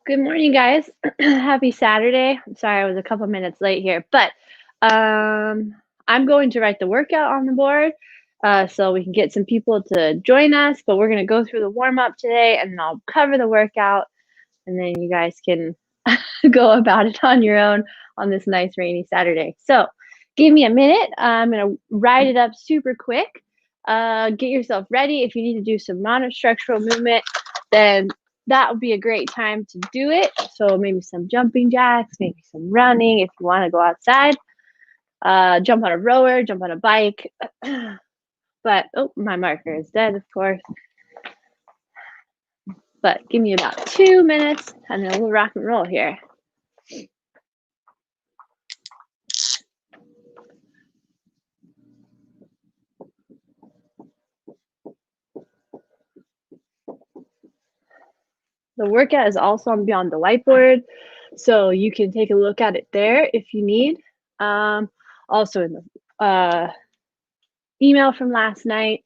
Good morning, guys. Happy Saturday. I'm sorry I was a couple minutes late here, but um, I'm going to write the workout on the board so we can get some people to join us. But we're going to go through the warm up today and I'll cover the workout, and then you guys can go about it on your own on this nice rainy Saturday. So give me a minute. I'm going to write it up super quick. Get yourself ready. If you need to do some non-structural movement, then that would be a great time to do it. So maybe some jumping jacks, maybe some running if you want to go outside. Jump on a rower, jump on a bike. But, oh, my marker is dead, of course. But give me about 2 minutes and then we'll rock and roll here. The workout is also on Beyond the Whiteboard, so you can take a look at it there if you need. Also in the email from last night,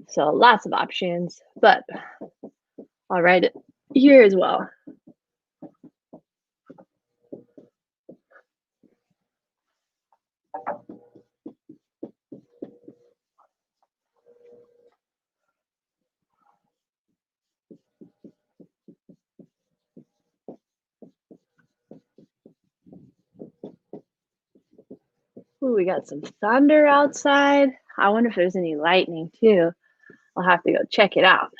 so lots of options, but I'll write it here as well. Ooh, we got some thunder outside. I wonder if there's any lightning too. I'll have to go check it out.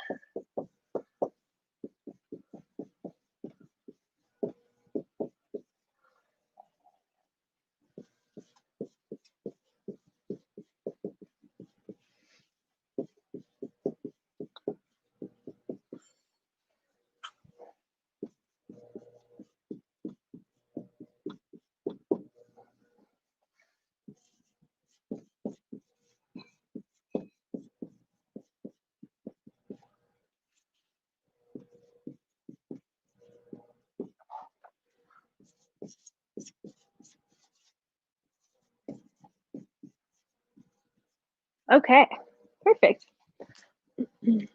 Okay, perfect. Okay,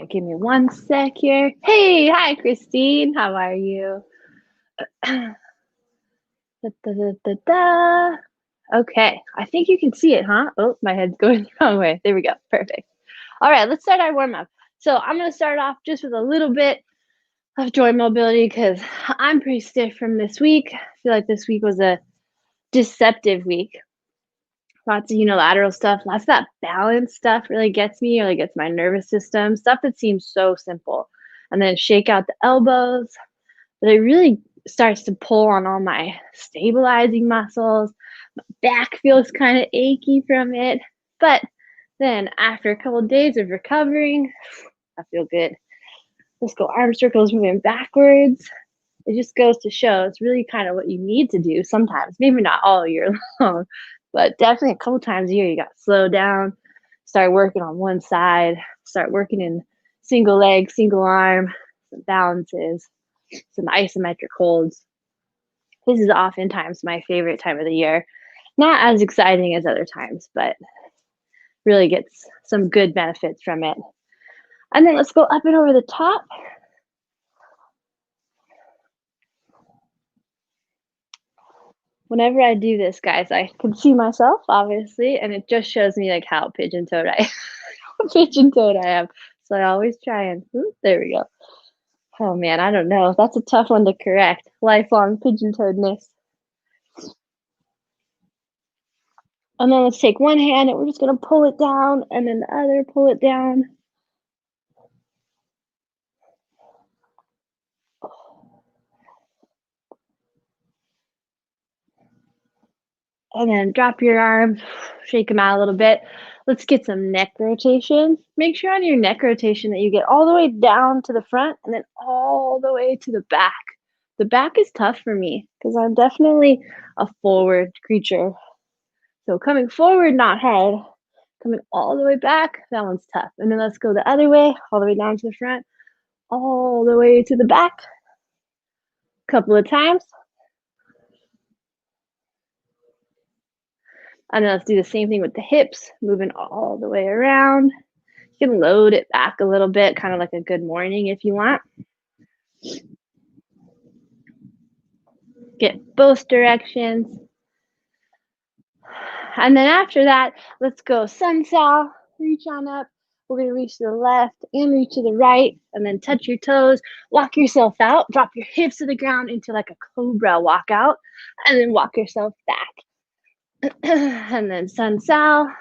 give me 1 sec here. Hey, hi, Christine. How are you? Da, da, da, da, da. Okay, I think you can see it, huh? Oh, my head's going the wrong way. There we go. Perfect. All right, let's start our warm up. So I'm going to start off just with a little bit of joint mobility because I'm pretty stiff from this week. I feel like this week was a deceptive week. Lots of unilateral stuff, lots of that balance stuff really gets me, really gets my nervous system, stuff that seems so simple. And then shake out the elbows, but it really starts to pull on all my stabilizing muscles. My back feels kind of achy from it. But then after a couple of days of recovering, I feel good. Let's go arm circles moving backwards. It just goes to show it's really kind of what you need to do sometimes, maybe not all year long, but definitely a couple times a year. You got to slow down, start working on one side, start working in single leg, single arm, some balances, some isometric holds. This is oftentimes my favorite time of the year. Not as exciting as other times, but really gets some good benefits from it. And then let's go up and over the top. Whenever I do this, guys, I can see myself, obviously, and it just shows me like how pigeon-toed I am. So I always try and, there we go. Oh man, I don't know. That's a tough one to correct. Lifelong pigeon-toedness. And then let's take one hand and we're just gonna pull it down, and then the other, pull it down. And then drop your arms, shake them out a little bit. Let's get some neck rotation. Make sure on your neck rotation that you get all the way down to the front and then all the way to the back. The back is tough for me because I'm definitely a forward creature. So coming forward, not hard. Coming all the way back, that one's tough. And then let's go the other way, all the way down to the front, all the way to the back. Couple of times. And then let's do the same thing with the hips, moving all the way around. You can load it back a little bit, kind of like a good morning if you want. Get both directions. And then after that, let's go sun sal, reach on up. We're gonna reach to the left and reach to the right, and then touch your toes, walk yourself out, drop your hips to the ground into like a cobra walkout, and then walk yourself back. And then sun sal,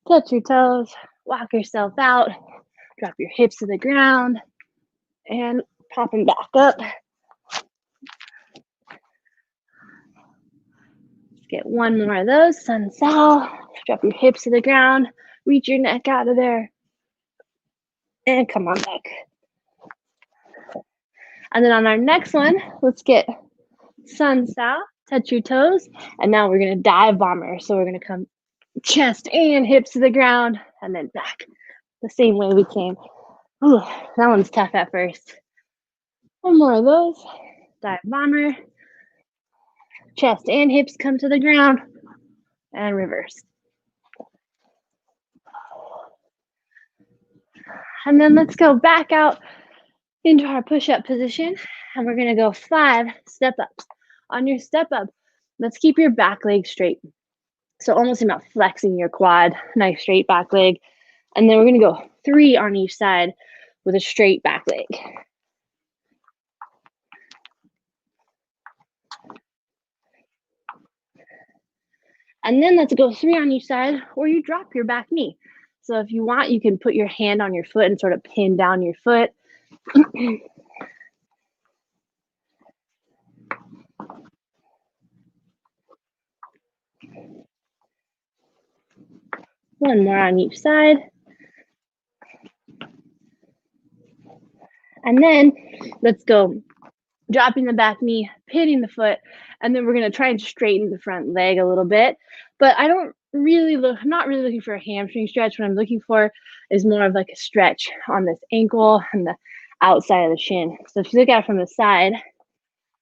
touch your toes, walk yourself out, drop your hips to the ground, and pop them back up. Let's get one more of those. Sun sal, drop your hips to the ground, reach your neck out of there, and come on back. And then on our next one, let's get sun sal, touch your toes, and now we're gonna dive bomber. So we're gonna come chest and hips to the ground, and then back the same way we came. Ooh, that one's tough at first. One more of those. Dive bomber. Chest and hips come to the ground, and reverse. And then let's go back out into our push-up position, and we're gonna go 5 step-ups. On your step-up, let's keep your back leg straight. So almost about flexing your quad, nice straight back leg. And then we're gonna go 3 on each side with a straight back leg. And then let's go 3 on each side, or you drop your back knee. So if you want, you can put your hand on your foot and sort of pin down your foot. One more on each side. And then let's go dropping the back knee, pinning the foot, and then we're gonna try and straighten the front leg a little bit. But I'm not really looking for a hamstring stretch. What I'm looking for is more of like a stretch on this ankle and the outside of the shin. So if you look at it from the side,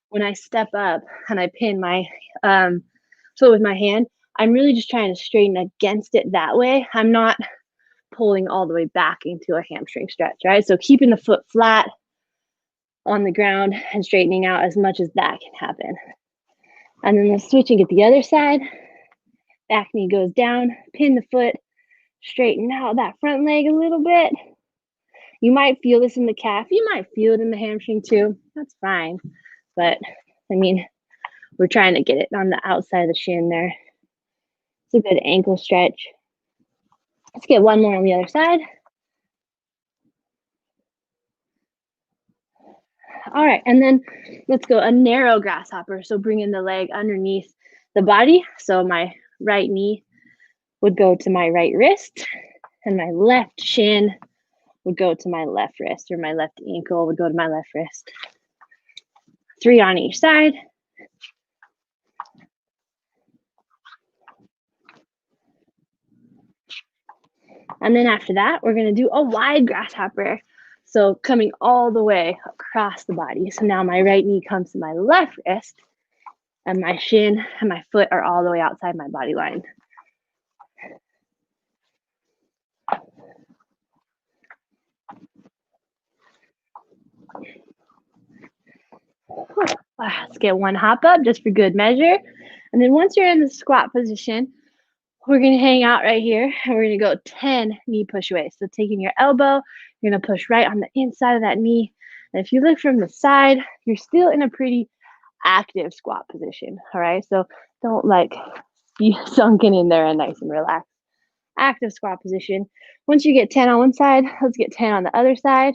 when I step up and I pin my foot with my hand, I'm really just trying to straighten against it that way. I'm not pulling all the way back into a hamstring stretch, right? So keeping the foot flat on the ground and straightening out as much as that can happen. And then let's switch and get the other side. Back knee goes down, pin the foot, straighten out that front leg a little bit. You might feel this in the calf. You might feel it in the hamstring too. That's fine. But I mean, we're trying to get it on the outside of the shin there. It's a good ankle stretch. Let's get one more on the other side. All right, and then let's go a narrow grasshopper. So bring in the leg underneath the body. So my right knee would go to my right wrist, and my left shin would go to my left wrist, or my left ankle would go to my left wrist. 3 on each side. And then after that, we're gonna do a wide grasshopper. So coming all the way across the body. So now my right knee comes to my left wrist, and my shin and my foot are all the way outside my body line. Let's get one hop up just for good measure. And then once you're in the squat position, we're gonna hang out right here, and we're gonna go 10 knee push away. So taking your elbow, you're gonna push right on the inside of that knee. And if you look from the side, you're still in a pretty active squat position, all right? So don't like be sunken in there and nice and relaxed. Active squat position. Once you get 10 on one side, let's get 10 on the other side.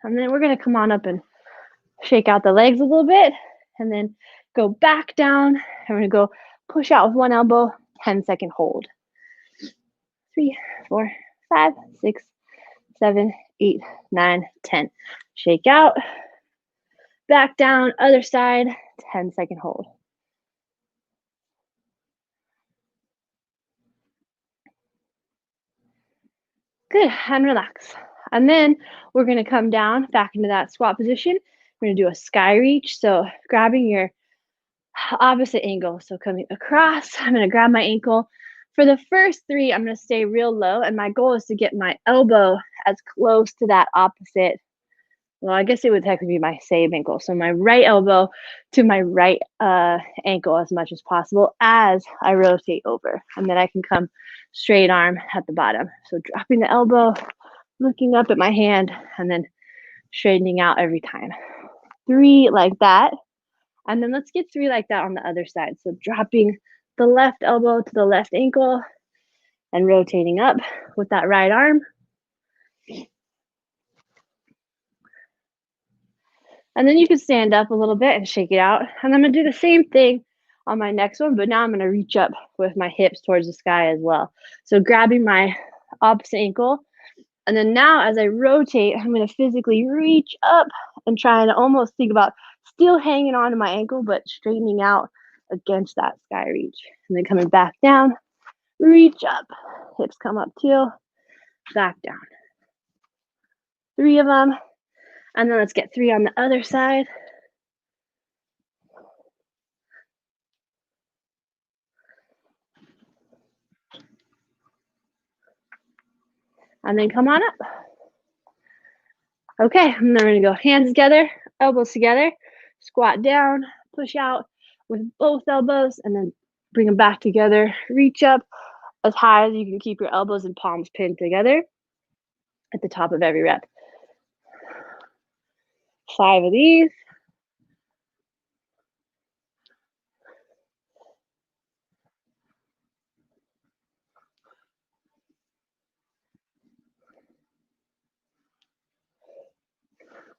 And then we're gonna come on up and shake out the legs a little bit, and then go back down. And we're gonna go push out with one elbow, 10-second hold. 3, 4, 5, 6, 7, 8, 9, 10. Shake out, back down, other side, 10-second hold. Good, and relax. And then we're gonna come down back into that squat position, We're gonna do a sky reach. So grabbing your opposite ankle. So coming across, I'm gonna grab my ankle. For the first three, I'm gonna stay real low, and my goal is to get my elbow as close to that opposite. Well, I guess it would technically be my same ankle. So my right elbow to my right ankle as much as possible as I rotate over. And then I can come straight arm at the bottom. So dropping the elbow, looking up at my hand, and then straightening out every time. Three like that. And then let's get three like that on the other side. So dropping the left elbow to the left ankle and rotating up with that right arm. And then you can stand up a little bit and shake it out. And I'm gonna do the same thing on my next one, but now I'm gonna reach up with my hips towards the sky as well. So grabbing my opposite ankle. And then now as I rotate, I'm gonna physically reach up and try and almost think about still hanging on to my ankle, but straightening out against that sky reach. And then coming back down, reach up, hips come up too, back down. Three of them. And then let's get three on the other side. And then come on up. Okay, and then we're gonna go hands together, elbows together, squat down, push out with both elbows, and then bring them back together. Reach up as high as you can keep your elbows and palms pinned together at the top of every rep. 5 of these.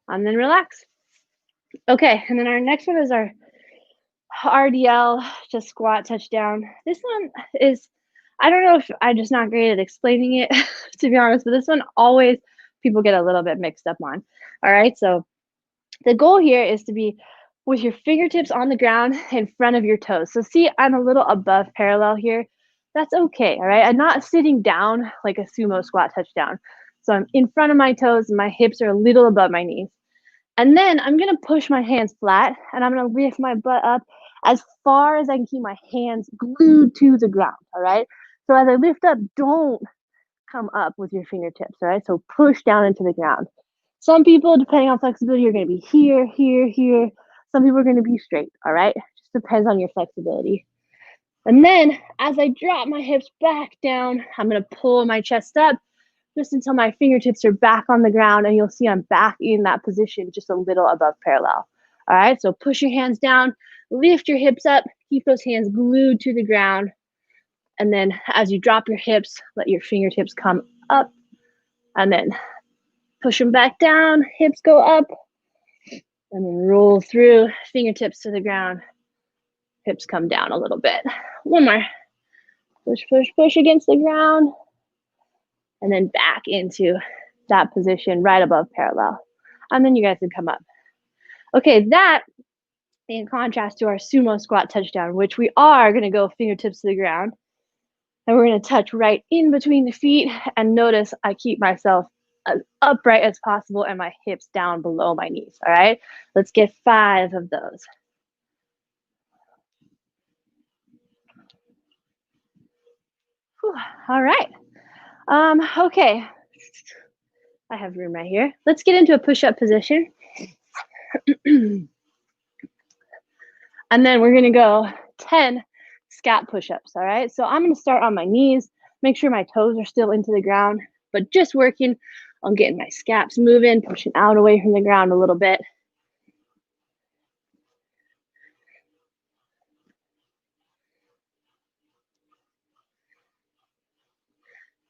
And then relax. Okay, and then our next one is our RDL, just squat touchdown. This one is, I don't know if I'm just not great at explaining it, to be honest, but this one always people get a little bit mixed up on. All right, so the goal here is to be with your fingertips on the ground in front of your toes. So see, I'm a little above parallel here. That's okay, all right? I'm not sitting down like a sumo squat touchdown. So I'm in front of my toes and my hips are a little above my knees. And then I'm gonna push my hands flat and I'm gonna lift my butt up as far as I can keep my hands glued to the ground, all right? So as I lift up, don't come up with your fingertips, all right? So push down into the ground. Some people, depending on flexibility, are gonna be here, here, here. Some people are gonna be straight, all right? Just depends on your flexibility. And then as I drop my hips back down, I'm gonna pull my chest up just until my fingertips are back on the ground, and you'll see I'm back in that position just a little above parallel. All right, so push your hands down, lift your hips up, keep those hands glued to the ground, and then as you drop your hips, let your fingertips come up, and then push them back down, hips go up, and then roll through, fingertips to the ground, hips come down a little bit. One more. Push, push, push against the ground, and then back into that position right above parallel. And then you guys can come up. Okay, that in contrast to our sumo squat touchdown, which we are gonna go fingertips to the ground. And we're gonna touch right in between the feet. And notice I keep myself as upright as possible and my hips down below my knees, all right? Let's get 5 of those. Whew, all right. Okay. I have room right here. Let's get into a push-up position. And then we're gonna go 10 scat push-ups, all right? So I'm gonna start on my knees, make sure my toes are still into the ground, but just working on getting my scaps moving, pushing out away from the ground a little bit.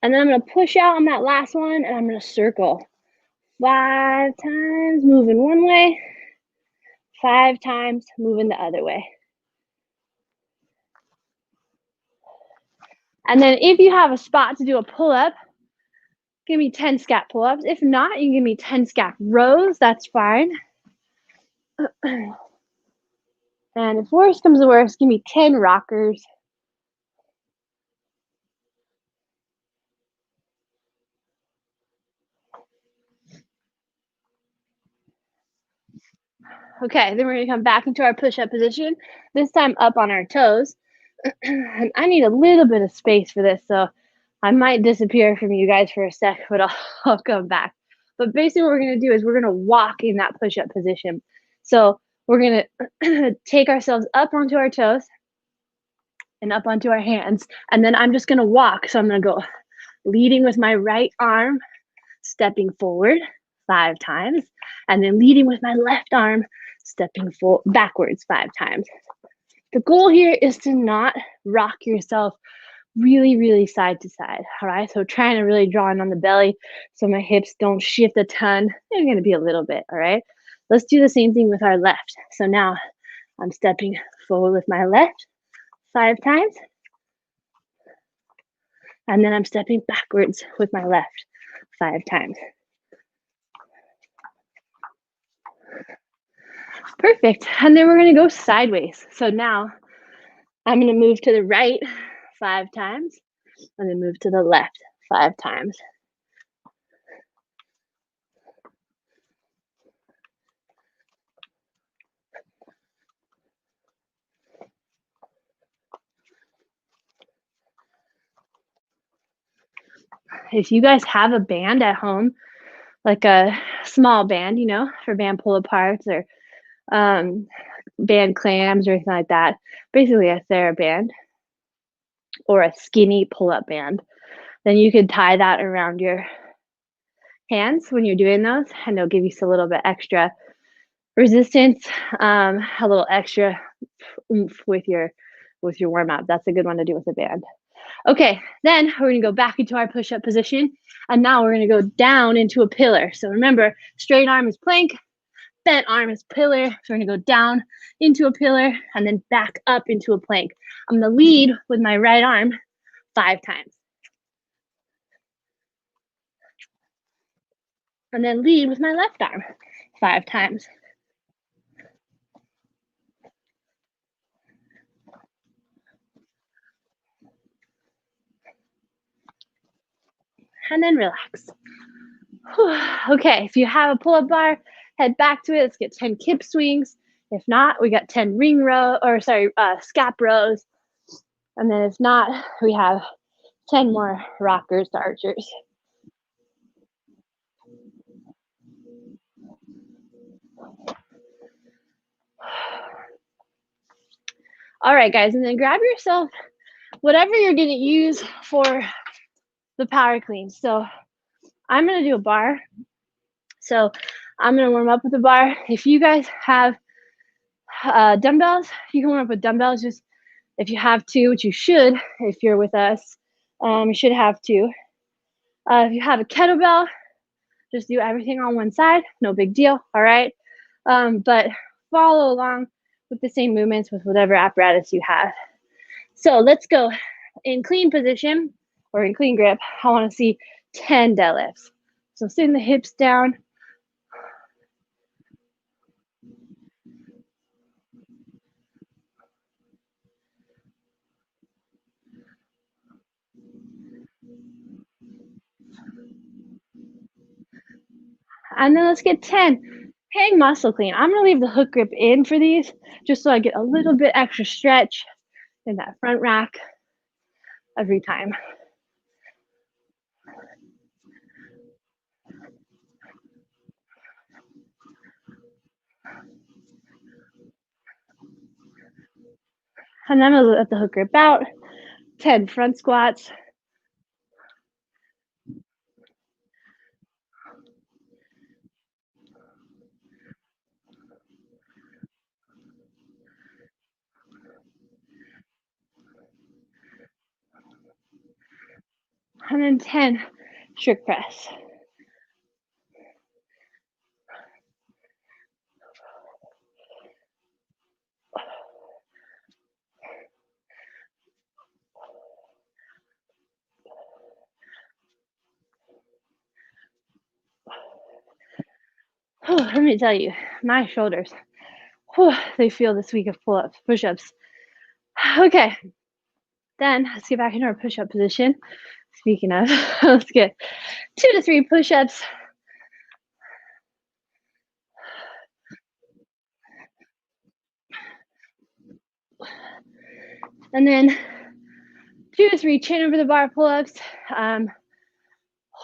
And then I'm gonna push out on that last one and I'm gonna circle 5 times, moving one way, 5 times, moving the other way. And then if you have a spot to do a pull-up, give me 10 scat pull-ups. If not, you can give me 10 scat rows, that's fine. And if worse comes to worse, give me 10 rockers. Okay, then we're gonna come back into our push-up position, this time up on our toes. And I need a little bit of space for this, so I might disappear from you guys for a sec, but I'll come back. But basically what we're gonna do is we're gonna walk in that push-up position. So we're gonna take ourselves up onto our toes and up onto our hands, and then I'm just gonna walk. So I'm gonna go leading with my right arm, stepping forward 5 times, and then leading with my left arm, stepping backwards 5 times. The goal here is to not rock yourself really, really side to side. All right. So trying to really draw in on the belly so my hips don't shift a ton. They're going to be a little bit. All right. Let's do the same thing with our left. So now I'm stepping forward with my left 5 times. And then I'm stepping backwards with my left 5 times. Perfect. And then we're going to go sideways. So now I'm going to move to the right 5 times and then move to the left 5 times. If you guys have a band at home, like a small band, for band pull-aparts or band clams or anything like that, basically a TheraBand or a skinny pull-up band, then you could tie that around your hands when you're doing those, and they'll give you a little bit extra resistance, a little extra oomph with your warm-up. That's a good one to do with a band. Okay, then we're gonna go back into our push-up position, and now we're gonna go down into a pillar. So remember, straight arm is plank, bent arm is pillar. So we're gonna go down into a pillar and then back up into a plank. I'm gonna lead with my right arm 5 times. And then lead with my left arm 5 times. And then relax. Okay, if you have a pull-up bar, head back to it. Let's get 10 Kip Swings. If not, we got 10 Scat rows. And then if not, we have 10 more rockers to archers. All right, guys, and then grab yourself whatever you're gonna use for the power clean. So I'm gonna do a bar. So I'm gonna warm up with the bar. If you guys have dumbbells, you can warm up with dumbbells. Just if you have two, which you should, if you're with us, you should have two. If you have a kettlebell, just do everything on one side. No big deal. All right. But follow along with the same movements with whatever apparatus you have. So let's go in clean position or in clean grip. I want to see 10 deadlifts. So sitting the hips down. And then let's get 10 hang muscle clean. I'm going to leave the hook grip in for these just so I get a little bit extra stretch in that front rack every time. And then I'm going to let the hook grip out. 10 front squats. And then 10 strict press. Let me tell you, my shoulders, they feel this week of pull-ups, push-ups. Okay, then let's get back into our push-up position. Speaking of, let's get 2 to 3 push-ups. And then 2 to 3 chin over the bar pull-ups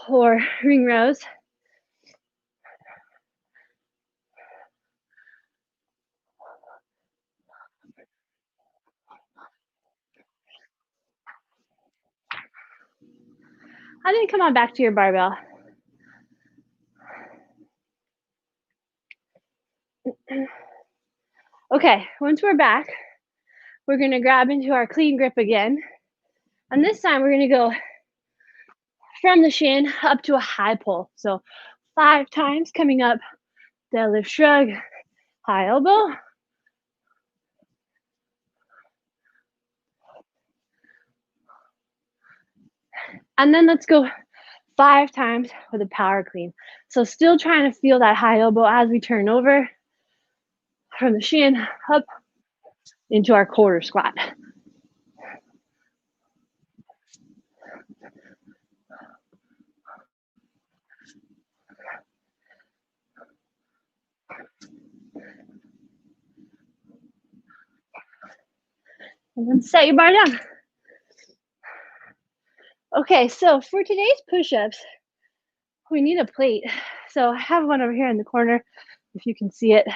or ring rows. And then come on back to your barbell. Okay, once we're back, we're gonna grab into our clean grip again. And this time we're gonna go from the shin up to a high pull. So 5 times coming up, deadlift shrug, high elbow. And then let's go 5 times with a power clean. So still trying to feel that high elbow as we turn over from the shin up into our quarter squat. And then set your bar down. Okay, so for today's push-ups, we need a plate. So I have one over here in the corner, if you can see it.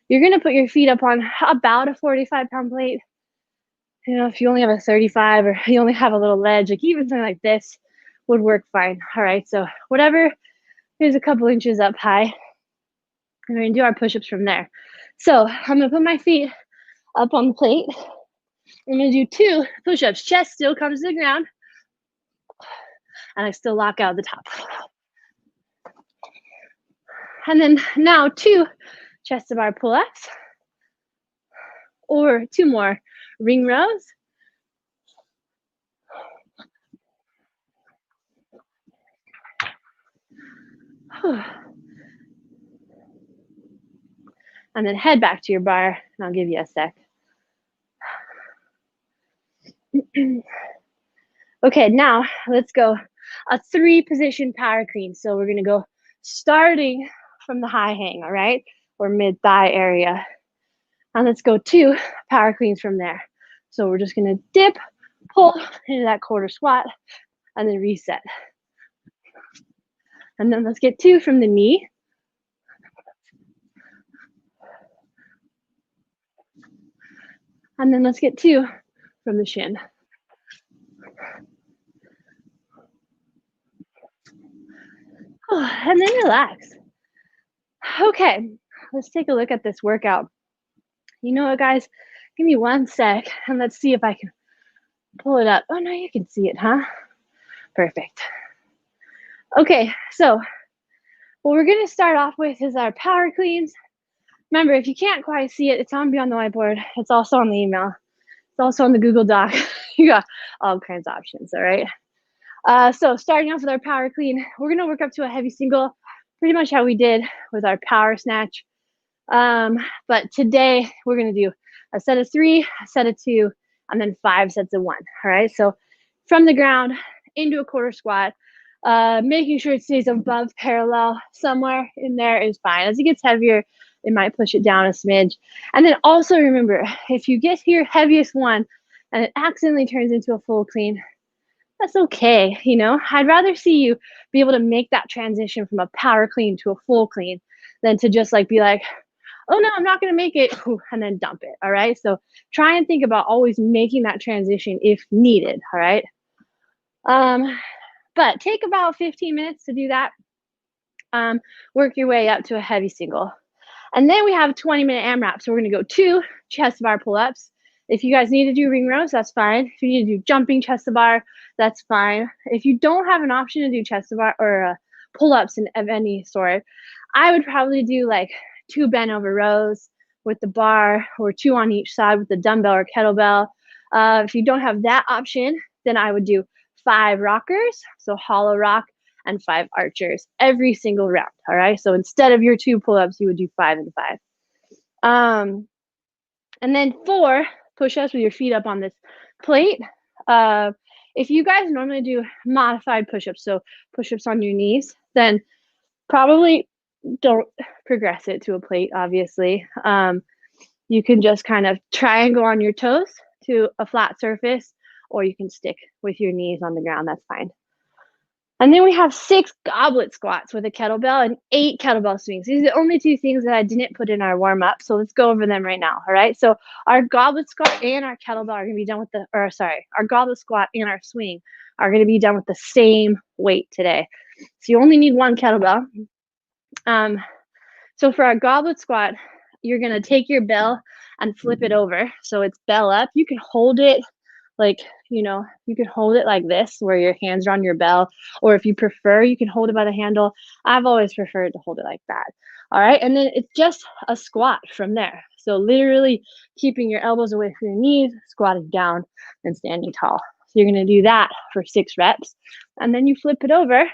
You're gonna put your feet up on about a 45-pound plate. You know, if you only have a 35 or you only have a little ledge, like even something like this would work fine. All right, so whatever is a couple inches up high, and we're gonna do our push-ups from there. So I'm gonna put my feet up on the plate. I'm gonna do 2 push-ups. Chest still comes to the ground, and I still lock out the top. And then now 2 chest to bar pull-ups, or 2 more ring rows. And then head back to your bar, and I'll give you a sec. Okay, now let's go a 3-position power clean. So we're gonna go starting from the high hang, all right, or mid thigh area. And let's go 2 power cleans from there. So we're just gonna dip, pull into that quarter squat, and then reset. And then let's get 2 from the knee. And then let's get 2 from the shin. And then relax. Okay, let's take a look at this workout. You know what, guys? Give me 1 sec, and let's see if I can pull it up. Oh, no, you can see it, huh? Perfect. Okay, so what we're going to start off with is our power cleans. Remember, if you can't quite see it, it's on Beyond the Whiteboard. It's also on the email. It's also on the Google Doc. You got all kinds of options, all right? So starting off with our power clean, we're going to work up to a heavy single, pretty much how we did with our power snatch. But today we're going to do a set of 3, a set of 2, and then 5 sets of 1. All right. So from the ground into a quarter squat, making sure it stays above parallel. Somewhere in there is fine. As it gets heavier, it might push it down a smidge. And then also remember, if you get to your heaviest one and it accidentally turns into a full clean, that's okay. You know, I'd rather see you be able to make that transition from a power clean to a full clean than to just like be like, oh no, I'm not going to make it, and then dump it. All right. So try and think about always making that transition if needed. All right. But take about 15 minutes to do that. Work your way up to a heavy single. And then we have a 20-minute AMRAP. So we're going to go 2 chest to bar pull-ups. If you guys need to do ring rows, that's fine. If you need to do jumping chest to bar, that's fine. If you don't have an option to do chest to bar or pull-ups of any sort, I would probably do like 2 bent over rows with the bar, or 2 on each side with the dumbbell or kettlebell. If you don't have that option, then I would do 5 rockers, so hollow rock, and 5 archers every single round. All right. So instead of your 2 pull-ups, you would do 5 and 5. And then 4 push-ups with your feet up on this plate. If you guys normally do modified push-ups, so push-ups on your knees, then probably don't progress it to a plate, obviously. You can just kind of triangle on your toes to a flat surface, or you can stick with your knees on the ground. That's fine. And then we have 6 goblet squats with a kettlebell and 8 kettlebell swings. These are the only 2 things that I didn't put in our warm-up, so let's go over them right now, all right? So our goblet squat and our kettlebell are gonna be done with our goblet squat and our swing are gonna be done with the same weight today. So you only need 1 kettlebell. So for our goblet squat, you're gonna take your bell and flip it over. So it's bell up. You can hold it like, you can hold it like this where your hands are on your bell, or if you prefer, you can hold it by the handle. I've always preferred to hold it like that. All right, and then it's just a squat from there. So literally keeping your elbows away from your knees, squatting down and standing tall. So you're gonna do that for 6 reps. And then you flip it over,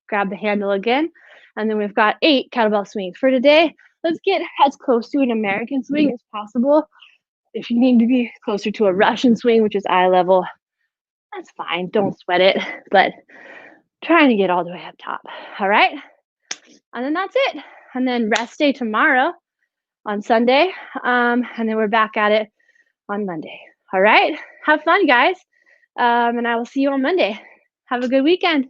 grab the handle again, and then we've got 8 kettlebell swings. For today, let's get as close to an American swing as possible. If you need to be closer to a Russian swing, which is eye level, that's fine. Don't sweat it, but trying to get all the way up top. All right. And then that's it. And then rest day tomorrow on Sunday. And then we're back at it on Monday. All right. Have fun, guys. And I will see you on Monday. Have a good weekend.